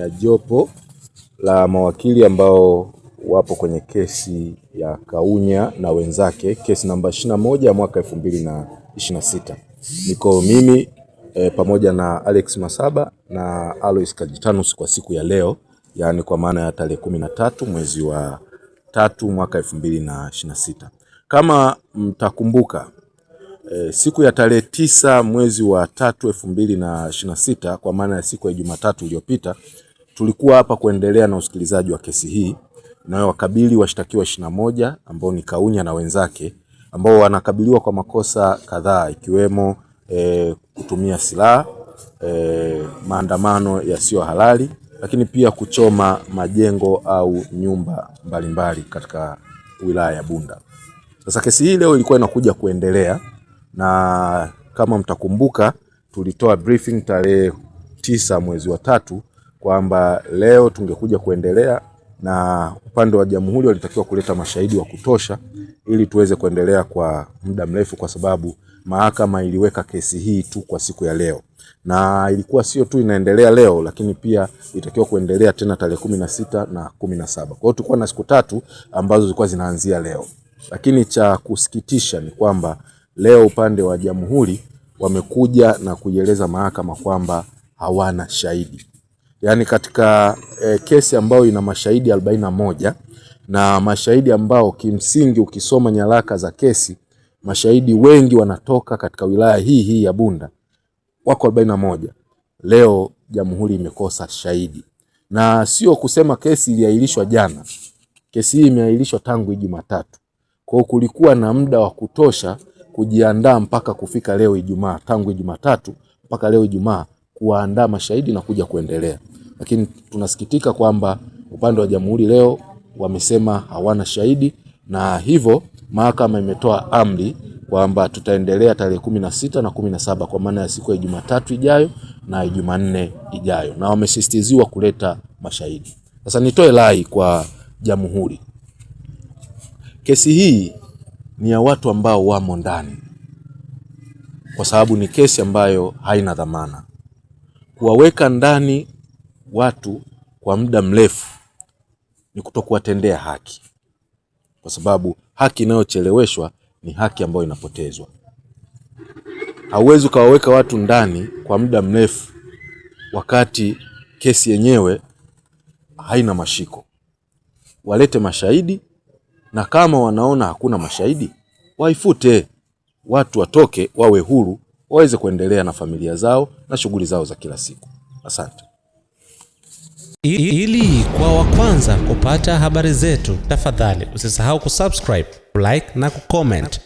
ya jopo la mawakili ambao wapo kwenye kesi ya Kaunya na wenzake, kesi namba 21 ya mwaka 2026. Niko mimi pamoja na Alex Masaba na Alois Kajitanus kwa siku ya leo, yani kwa maana ya tarehe 13 mwezi wa 3 mwaka 2026. Kama mtakumbuka, siku ya tarehe 9 mwezi wa 3 2026, kwa maana ya siku ya Jumatatu iliyopita, tulikuwa hapa kuendelea na usikilizaji wa kesi hii inayowakabili washtakiwa 21 ambao ni Kaunya na wenzake, ambao wanakabiliwa kwa makosa kadhaa ikiwemo kutumia silaha, maandamano yasiyo halali, lakini pia kuchoma majengo au nyumba mbalimbali katika wilaya ya Bunda. Sasa kesi hii leo ilikuwa inakuja kuendelea, na kama mtakumbuka tulitoa briefing tarehe 9 mwezi wa 3 kwamba leo tungekuja kuendelea, na upande wa jamhuri walitakiwa kuleta mashahidi wa kutosha ili tuweze kuendelea kwa muda mrefu, kwa sababu mahakama iliweka kesi hii tu kwa siku ya leo, na ilikuwa sio tu inaendelea leo, lakini pia ilitakiwa kuendelea tena tarehe 16 na 17. Kwa hiyo tulikuwa na siku 3 ambazo zilikuwa zinaanzia leo. Lakini cha kusikitisha ni kwamba leo upande wa jamhuri wamekuja na kuieleza mahakama kwamba hawana shahidi. Yaani katika kesi ambayo ina mashahidi 41 na mashahidi ambao kimsingi ukisoma nyaraka za kesi mashahidi wengi wanatoka katika wilaya hii ya Bunda, wako 41. Leo jamhuri imekosa shahidi, na sio kusema kesi iliahirishwa jana. Kesi hii imeahirishwa tangu Jumatatu. Kwa hiyo kulikuwa na muda wa kutosha kujiandaa mpaka kufika leo Ijumaa, tangu Jumatatu mpaka leo Ijumaa, kuandaa mashahidi na kuja kuendelea. Lakini tunasikitika kwamba upande wa jamhuri leo wamesema hawana shahidi, na hivyo mahakama imetoa amri kwamba tutaendelea tarehe 16 na 17, kwa maana ya siku ya Jumatatu ijayo na Jumanne ijayo, na wamesisitiziwa kuleta mashahidi. Sasa nitoe rai kwa jamhuri. Kesi hii ni ya watu ambao wamo ndani, kwa sababu ni kesi ambayo haina dhamana. Kuwaweka ndani watu kwa muda mrefu ni kutokuwatendea haki, kwa sababu haki inayocheleweshwa ni haki ambayo inapotezwa. Hauwezi ukawaweka watu ndani kwa muda mrefu wakati kesi yenyewe haina mashiko. Walete mashahidi, na kama wanaona hakuna mashahidi waifute, watu watoke, wawe huru, waweze kuendelea na familia zao na shughuli zao za kila siku. Asante. Ili kwa wa kwanza kupata habari zetu, tafadhali usisahau kusubscribe, like na kucomment.